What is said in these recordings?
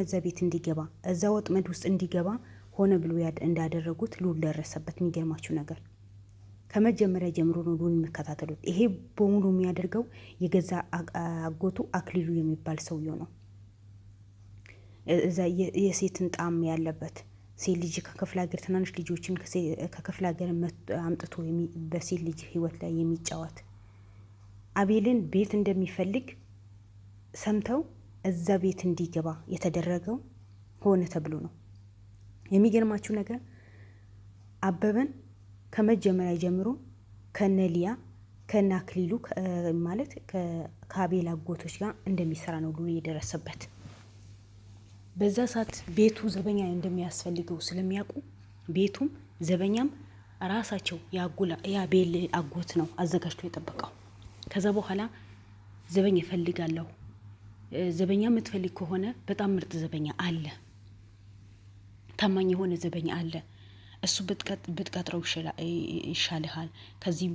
እዛ ቤት እንዲገባ እዛ ወጥመድ ውስጥ እንዲገባ ሆነ ብሎ እንዳደረጉት ሉል ደረሰበት። የሚገርማችሁ ነገር ከመጀመሪያ ጀምሮ ነው ሉል የሚከታተሉት። ይሄ በሙሉ የሚያደርገው የገዛ አጎቱ አክሊሉ የሚባል ሰውየው ነው። እዛ የሴትን ጣም ያለበት ሴት ልጅ ከክፍለ ሀገር ትናንሽ ልጆችን ከክፍለ ሀገር አምጥቶ በሴት ልጅ ህይወት ላይ የሚጫወት አቤልን ቤት እንደሚፈልግ ሰምተው እዛ ቤት እንዲገባ የተደረገው ሆነ ተብሎ ነው። የሚገርማችሁ ነገር አበበን ከመጀመሪያ ጀምሮ ከነሊያ ከነ አክሊሉ ማለት ከአቤል አጎቶች ጋር እንደሚሰራ ነው ሉል የደረሰበት። በዛ ሰዓት ቤቱ ዘበኛ እንደሚያስፈልገው ስለሚያውቁ ቤቱም ዘበኛም ራሳቸው የአቤል አጎት ነው አዘጋጅቶ የጠበቀው። ከዛ በኋላ ዘበኛ እፈልጋለሁ፣ ዘበኛ የምትፈልግ ከሆነ በጣም ምርጥ ዘበኛ አለ፣ ታማኝ የሆነ ዘበኛ አለ፣ እሱ ብትቀጥረው ይሻልሃል። ከዚህም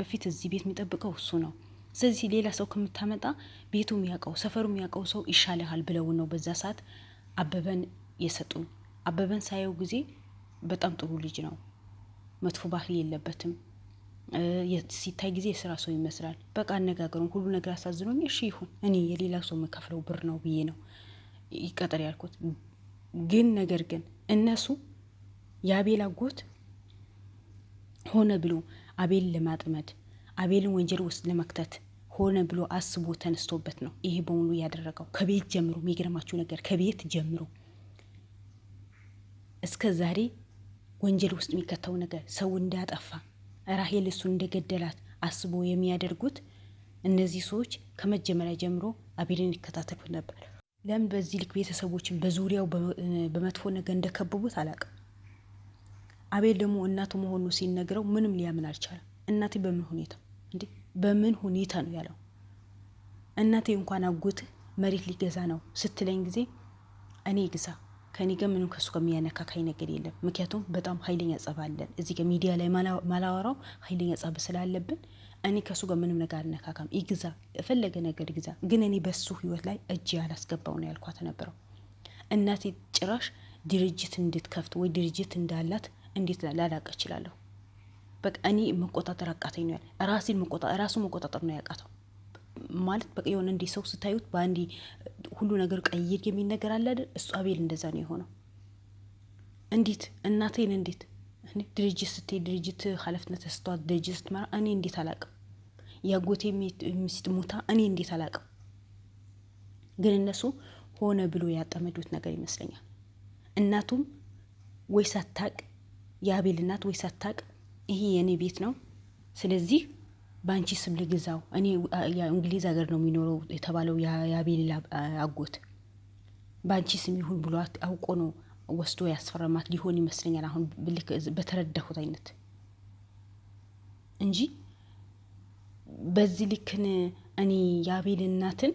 በፊት እዚህ ቤት የሚጠብቀው እሱ ነው። ስለዚህ ሌላ ሰው ከምታመጣ ቤቱ የሚያውቀው ሰፈሩ የሚያውቀው ሰው ይሻልሃል ብለው ነው በዛ ሰዓት አበበን የሰጡን። አበበን ሳየው ጊዜ በጣም ጥሩ ልጅ ነው፣ መጥፎ ባህሪ የለበትም። ሲታይ ጊዜ የስራ ሰው ይመስላል። በቃ አነጋገሩን ሁሉ ነገር አሳዝኖኝ እሺ ይሁን እኔ የሌላ ሰው የምከፍለው ብር ነው ብዬ ነው ይቀጠር ያልኩት። ግን ነገር ግን እነሱ የአቤል አጎት ሆነ ብሎ አቤልን ለማጥመድ አቤልን ወንጀል ውስጥ ለመክተት ሆነ ብሎ አስቦ ተነስቶበት ነው ይሄ በሙሉ ያደረገው። ከቤት ጀምሮ የሚገርማችሁ ነገር ከቤት ጀምሮ እስከ ዛሬ ወንጀል ውስጥ የሚከተው ነገር ሰው እንዳጠፋ ራሄል እሱን እንደገደላት አስቦ የሚያደርጉት እነዚህ ሰዎች ከመጀመሪያ ጀምሮ አቤልን ይከታተሉት ነበር። ለምን በዚህ ልክ ቤተሰቦችን በዙሪያው በመጥፎ ነገር እንደከበቡት አላውቅም። አቤል ደግሞ እናቱ መሆኑ ሲነግረው ምንም ሊያምን አልቻለም። እናቴ በምን ሁኔታ ነው ያለው። እናቴ እንኳን አጎትህ መሬት ሊገዛ ነው ስትለኝ ጊዜ እኔ ግዛ ከኔ ጋር ምንም ከሱ ጋር የሚያነካካኝ ነገር የለም። ምክንያቱም በጣም ኃይለኛ ጸብ አለን። እዚህ ጋር ሚዲያ ላይ ማላወራው ኃይለኛ ጸብ ስላለብን እኔ ከሱ ጋር ምንም ነገር አልነካካም። ይግዛ የፈለገ ነገር ይግዛ፣ ግን እኔ በሱ ህይወት ላይ እጅ ያላስገባው ነው ያልኳት ነበረው። እናቴ ጭራሽ ድርጅት እንድትከፍት ወይ ድርጅት እንዳላት እንዴት ላላቀ እችላለሁ? በቃ እኔ መቆጣጠር አቃተኝ ነው ያለ። ራሱ መቆጣጠር ነው ያቃተው ማለት በቃ የሆነ እንዲህ ሰው ስታዩት በአንዲ ሁሉ ነገር ቀይር የሚል ነገር አለ አይደል? እሱ አቤል እንደዛ ነው የሆነው። እንዴት እናቴን እንዴት ድርጅት ስትሄድ ድርጅት ኃላፊነት ተሰጥቷት ድርጅት ስትመራ እኔ እንዴት አላቅም? ያጎቴ ሚስት ሞታ እኔ እንዴት አላቅም? ግን እነሱ ሆነ ብሎ ያጠመዱት ነገር ይመስለኛል። እናቱም ወይ ሳታቅ የአቤል እናት ወይ ሳታቅ ይሄ የኔ ቤት ነው፣ ስለዚህ ባንቺ ስም ልግዛው፣ እኔ እንግሊዝ ሀገር ነው የሚኖረው የተባለው የአቤል አጎት ባንቺ ስም ይሁን ብሎ አውቆ ነው ወስዶ ያስፈረማት ሊሆን ይመስለኛል። አሁን በተረዳሁት አይነት እንጂ በዚህ ልክን እኔ የአቤል እናትን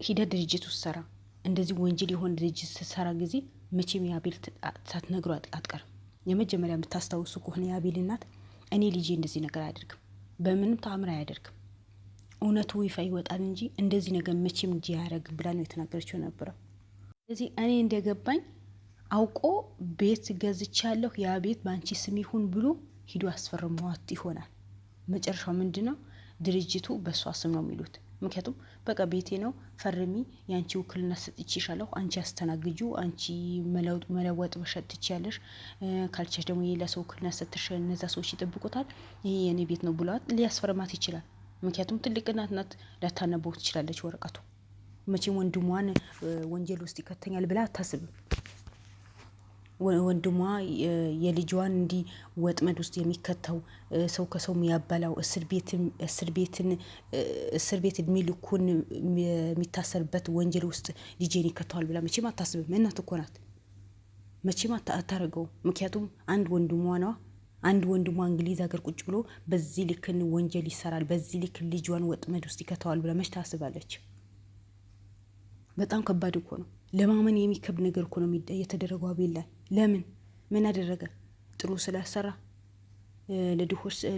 ሂደ ድርጅት ውስጥ ሰራ እንደዚህ ወንጀል የሆነ ድርጅት ስትሰራ ጊዜ መቼም የአቤል ሳትነግሩ አትቀርም። የመጀመሪያ የምታስታውሱ ከሆነ የአቤል እናት እኔ ልጄ እንደዚህ ነገር አያደርግም፣ በምንም ተአምር አያደርግም፣ እውነቱ ይፋ ይወጣል እንጂ እንደዚህ ነገር መቼም ልጄ አያደርግም ብላ ነው የተናገረችው ነበረው። ስለዚህ እኔ እንደገባኝ አውቆ ቤት ገዝቻለሁ ያ ቤት ባንቺ ስም ይሁን ብሎ ሂዶ አስፈርሟት ይሆናል። መጨረሻው ምንድነው? ድርጅቱ በሷ ስም ነው የሚሉት። ምክንያቱም በቃ ቤቴ ነው ፈርሚ፣ ያንቺ ውክልና ሰጥቼሻለሁ፣ አንቺ አስተናግጁ፣ አንቺ መለወጥ መሸጥ ትችያለሽ፣ ካልቻሽ ደግሞ የሌላ ሰው ውክልና ሰጥተሽ እነዛ ሰዎች ይጠብቁታል፣ ይሄ የኔ ቤት ነው ብሏት ሊያስፈርማት ይችላል። ምክንያቱም ትልቅ እናት ናት፣ ላታነበው ትችላለች ወረቀቱ። መቼም ወንድሟን ወንጀል ውስጥ ይከተኛል ብላ አታስብም። ወንድሟ የልጇን እንዲ ወጥመድ ውስጥ የሚከተው ሰው ከሰው የሚያባላው እስር ቤት እድሜ ልኩን የሚታሰርበት ወንጀል ውስጥ ልጄን ይከተዋል ብላ መቼም አታስብም። እናት እኮ ናት፣ መቼም አታረገው። ምክንያቱም አንድ ወንድሟ እንግሊዝ ሀገር ቁጭ ብሎ በዚህ ልክን ወንጀል ይሰራል፣ በዚህ ልክ ልጇን ወጥመድ ውስጥ ይከተዋል ብላ መች ታስባለች? በጣም ከባድ እኮ ነው። ለማመን የሚከብድ ነገር እኮ ነው የተደረገው አቤል ላይ። ለምን ምን አደረገ? ጥሩ ስላሰራ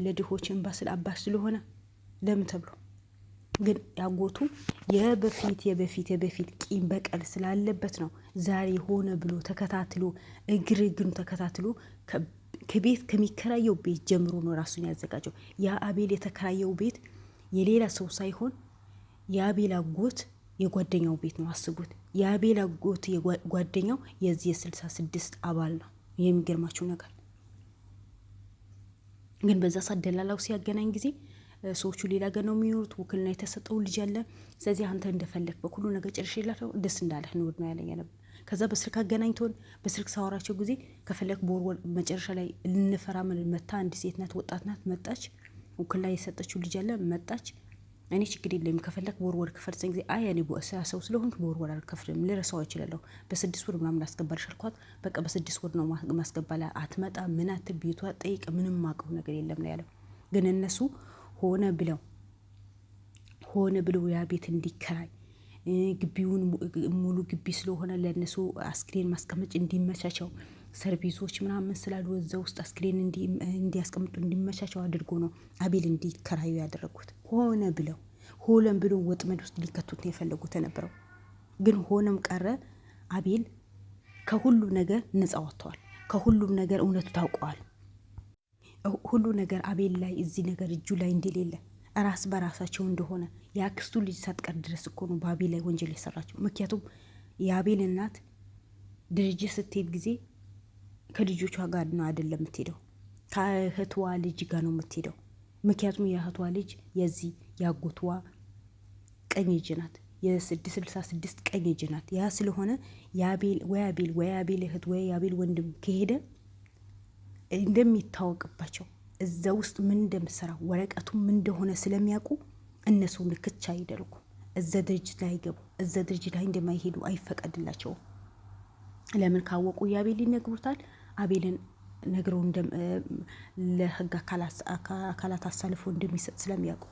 ለድሆች እንባ ስለ አባሽ ስለሆነ ለምን ተብሎ ግን ያጎቱ የበፊት ቂም በቀል ስላለበት ነው ዛሬ ሆነ ብሎ ተከታትሎ እግር ተከታትሎ ከቤት ከሚከራየው ቤት ጀምሮ ነው ራሱን ያዘጋጀው። የአቤል የተከራየው ቤት የሌላ ሰው ሳይሆን የአቤል አጎት የጓደኛው ቤት ነው። አስቡት። የአቤል አጎት ጓደኛው የዚህ የ66 አባል ነው። የሚገርማችሁ ነገር ግን በዛ ሰዓት ደላላው ሲያገናኝ ጊዜ ሰዎቹ ሌላ ገር ነው የሚኖሩት። ውክልና የተሰጠው ልጅ አለ። ስለዚህ አንተ እንደፈለግ በኩሉ ነገር ጨርሼ ይላል ደስ እንዳለህ ንውድ ነው ያለኝ ነበር። ከዛ በስልክ አገናኝቶን በስልክ ሳወራቸው ጊዜ ከፈለግ በወር መጨረሻ ላይ ልንፈራ መታ አንድ ሴት ናት፣ ወጣት ናት። መጣች። ውክልና የሰጠችው ልጅ አለ መጣች። እኔ ችግር የለም ከፈለግ በወር ክፈልሰኝ ጊዜ አይ እኔ ስራ ሰው ስለሆንኩ በወር አልከፍልም ልረሳው እችላለሁ፣ በ6 ወር ምናምን ላስገባልሽ አልኳት። በቃ በ6 ወር ነው ማስገባላ። አትመጣ ምን ቤቷ ጠይቅ ምንም ማቀው ነገር የለም ነው ያለው። ግን እነሱ ሆነ ብለው ያ ቤት እንዲከራይ ግቢውን ሙሉ ግቢ ስለሆነ ለነሱ አስክሬን ማስቀመጥ እንዲመቻቸው ሰርቪሶች ምናምን ስላሉ እዛ ውስጥ አስክሬን እንዲያስቀምጡ እንዲመቻቸው አድርጎ ነው አቤል እንዲከራዩ ያደረጉት። ሆነም ብሎ ወጥመድ ውስጥ ሊከቱት ነው የፈለጉት የነበረው። ግን ሆነም ቀረ አቤል ከሁሉ ነገር ነፃ ወጥተዋል። ከሁሉም ነገር እውነቱ ታውቀዋል። ሁሉ ነገር አቤል ላይ እዚህ ነገር እጁ ላይ እንደሌለ ራስ በራሳቸው እንደሆነ የአክስቱ ልጅ ሳትቀር ድረስ እኮ ነው በአቤል ላይ ወንጀል የሰራቸው። ምክንያቱም የአቤል እናት ድርጅት ስትሄድ ጊዜ ከልጆቿ ጋር ነው አይደለም የምትሄደው፣ ከእህቷ ልጅ ጋር ነው የምትሄደው። ምክንያቱም የእህቷ ልጅ የዚህ ያጎቷ ቀኝ እጅ ናት፣ የ66 ቀኝ እጅ ናት። ያ ስለሆነ የአቤል እህት ወይ የአቤል ወንድም ከሄደ እንደሚታወቅባቸው እዛ ውስጥ ምን እንደምሰራ ወረቀቱ ምን እንደሆነ ስለሚያውቁ እነሱ ንክቻ አይደርጉ። እዛ ድርጅት ላይ አይገቡ፣ እዛ ድርጅት ላይ እንደማይሄዱ አይፈቀድላቸውም። ለምን ካወቁ የአቤል ይነግሩታል። አቤልን ነግረው ለህግ አካላት አሳልፎ እንደሚሰጥ ስለሚያውቁ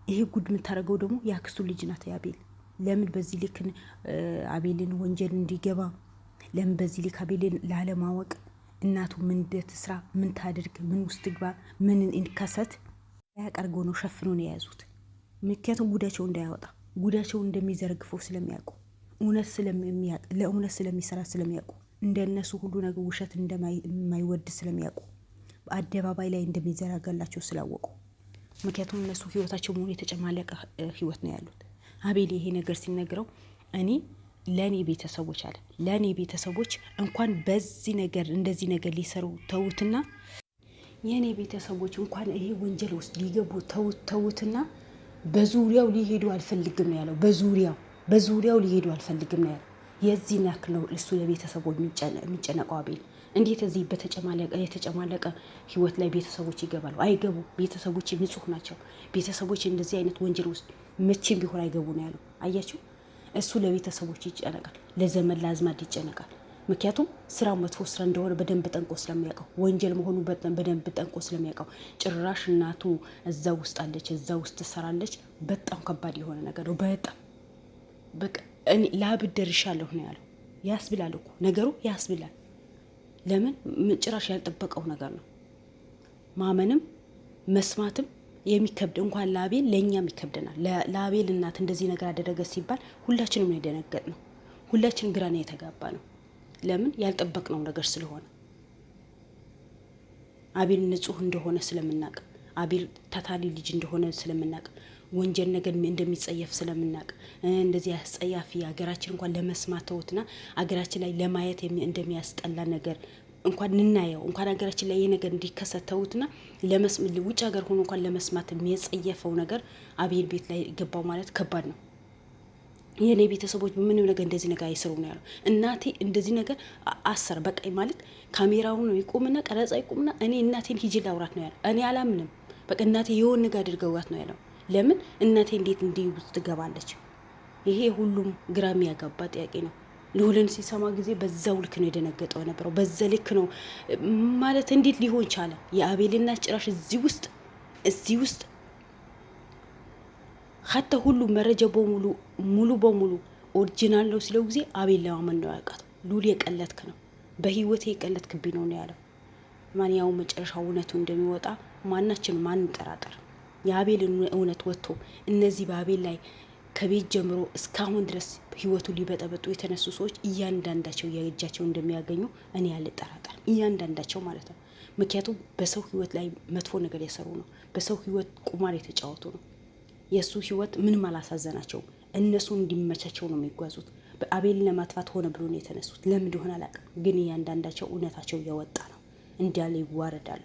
ይሄ ጉድ የምታደርገው ደግሞ የአክስቱ ልጅ ናት የአቤል። ለምን በዚህ ልክ አቤልን ወንጀል እንዲገባ ለምን በዚህ ልክ አቤልን ላለማወቅ እናቱ ምን እንደትስራ ምን ታድርግ ምን ውስጥ ግባ ምን እንከሰት ያቀርገው ነው ሸፍኖ ነው የያዙት። ምክንያቱም ጉዳቸው እንዳያወጣ ጉዳቸው እንደሚዘረግፈው ስለሚያውቁ ለእውነት ስለሚሰራ ስለሚያውቁ እንደነሱ ሁሉ ነገር ውሸት እንደማይወድ ስለሚያውቁ በአደባባይ ላይ እንደሚዘረጋላቸው ስላወቁ። ምክንያቱም እነሱ ህይወታቸው ሙሉ የተጨማለቀ ህይወት ነው ያሉት። አቤል ይሄ ነገር ሲነግረው ለእኔ ቤተሰቦች እንኳን በዚህ ነገር እንደዚህ ነገር ሊሰሩ ተውትና የእኔ ቤተሰቦች እንኳን ይሄ ወንጀል ውስጥ ሊገቡ ተውትና በዙሪያው ሊሄዱ አልፈልግም ነው ያለው። በዙሪያው ሊሄዱ አልፈልግም ነው ያለው። የዚህን ያክል ነው እሱ ለቤተሰቦች የሚጨነቀው አቤል። እንዴት እዚህ የተጨማለቀ ህይወት ላይ ቤተሰቦች ይገባሉ? አይገቡ። ቤተሰቦች ንጹህ ናቸው። ቤተሰቦች እንደዚህ አይነት ወንጀል ውስጥ መቼም ቢሆን አይገቡ ነው ያለው። አያችሁ፣ እሱ ለቤተሰቦች ይጨነቃል፣ ለዘመን ለአዝማድ ይጨነቃል። ምክንያቱም ስራው መጥፎ ስራ እንደሆነ በደንብ ጠንቆ ስለሚያውቀው፣ ወንጀል መሆኑ በደንብ ጠንቆ ስለሚያውቀው፣ ጭራሽ እናቱ እዛ ውስጥ አለች፣ እዛ ውስጥ ትሰራለች። በጣም ከባድ የሆነ ነገር ነው። በጣም በቃ እኔ ላብደር ይሻለሁ ነው ያለው። ያስብላል እኮ ነገሩ ያስብላል። ለምን ጭራሽ ያልጠበቀው ነገር ነው። ማመንም መስማትም የሚከብድ እንኳን ለአቤል ለእኛም ይከብደናል። ለአቤል እናት እንደዚህ ነገር አደረገ ሲባል ሁላችንም ነው የደነገጥ ነው። ሁላችን ግራ ነው የተጋባ ነው። ለምን ያልጠበቅነው ነገር ስለሆነ አቤል ንጹህ እንደሆነ ስለምናቅ፣ አቤል ታታሊ ልጅ እንደሆነ ስለምናቅ፣ ወንጀል ነገር እንደሚጸየፍ ስለምናቅ፣ እንደዚህ አስጸያፊ ሀገራችን እንኳን ለመስማት ተውትና ሀገራችን ላይ ለማየት እንደሚያስጠላ ነገር እንኳን እናየው እንኳን ሀገራችን ላይ ይሄ ነገር እንዲከሰት ተውትና ውጭ ሀገር ሆኖ እንኳን ለመስማት የሚያጸየፈው ነገር አቤል ቤት ላይ ገባው ማለት ከባድ ነው። የኔ ቤተሰቦች ምንም ነገር እንደዚህ ነገር አይሰሩ ነው ያለው። እናቴ እንደዚህ ነገር አሰር በቃ ማለት ካሜራውን ይቆምና ቀረጻ ይቆምና እኔ እናቴን ሂጂ ላውራት ነው ያለው። እኔ አላምንም። በቃ እናቴ የሆነ ነገር አድርገውት ነው ያለው። ለምን እናቴ እንዴት እንዲህ ውስጥ ትገባለች? ይሄ ሁሉም ግራ የሚያጋባ ጥያቄ ነው። ልዑልን ሲሰማ ጊዜ በዛው ልክ ነው የደነገጠው የነበረው። በዛ ልክ ነው ማለት እንዴት ሊሆን ቻለ? የአቤልና ጭራሽ እዚህ ውስጥ ሀታ ሁሉ መረጃ ሙሉ በሙሉ ኦሪጂናል ነው ሲለው ጊዜ አቤል ለማመን ነው ያውቃት። ልዑል የቀለትክ ነው በህይወቴ የቀለትክብኝ ነው ያለው። ማን ያው መጨረሻው እውነቱ እንደሚወጣ ማናችን ማን እንጠራጠር። የአቤልን እውነት ወጥቶ እነዚህ በአቤል ላይ ከቤት ጀምሮ እስካሁን ድረስ ህይወቱ ሊበጠበጡ የተነሱ ሰዎች እያንዳንዳቸው የእጃቸው እንደሚያገኙ እኔ አልጠራጠርም። እያንዳንዳቸው ማለት ነው። ምክንያቱም በሰው ህይወት ላይ መጥፎ ነገር የሰሩ ነው። በሰው ህይወት ቁማር የተጫወቱ ነው። የእሱ ህይወት ምንም አላሳዘናቸውም። እነሱ እንዲመቻቸው ነው የሚጓዙት። በአቤልን ለማጥፋት ሆነ ብሎ ነው የተነሱት። ለምን እንደሆነ አላውቅም፣ ግን እያንዳንዳቸው እውነታቸው እያወጣ ነው። እንዲያለ ይዋረዳሉ።